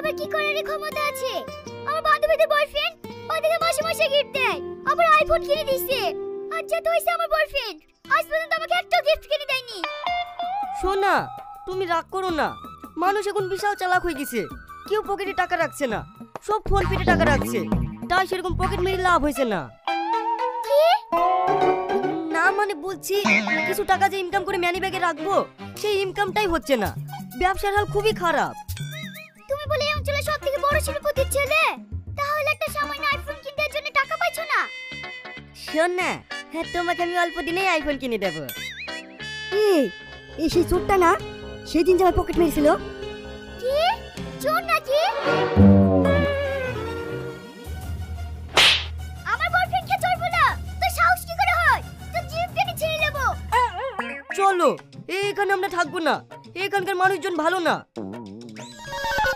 আমার কি করার ক্ষমতা আছে? আমার বান্ধবীদের বয়ফ্রেন্ড ওদেরকে মাসে মাসে গিফট দেয়, আবার আইফোন কিনে দিছে। আর যা তো হইছে আমার বয়ফ্রেন্ড আজ পর্যন্ত আমাকে একটা গিফট কিনে দেয়নি। সোনা, তুমি রাগ করো না। মানুষ এখন বিশাল চালাক হয়ে গেছে, কেউ পকেটে টাকা রাখছে না, সব ফোন পেতে টাকা রাখছে। তাই সেরকম পকেট মেরে লাভ হয়েছে না। কি? না মানে বলছি কিছু টাকা যে ইনকাম করে মানি ব্যাগে রাখবো, সেই ইনকামটাই হচ্ছে না। ব্যবসার হাল খুবই খারাপ। তুমি বলে এই অঞ্চলে সবথেকে বড় শিল্পপতির ছেলে, তাহলে একটা সামান্য আইফোন কিনতে জন্য টাকা পাইছো না? শোন না, হ্যাঁ তোমাকে আমি অল্প দিনেই আইফোন কিনে দেবো। এই সেই চোরটা না সেদিন যে আমার পকেট মেরেছিল? কি চোর নাকি? আমার বয়ফ্রেন্ডকে চোর বলা তোর সাহস কি করে হয়? তোর জিভ কেটে ছিঁড়ে নেব। চলো, এখানে আমরা থাকবো না, এখানকার মানুষজন ভালো না।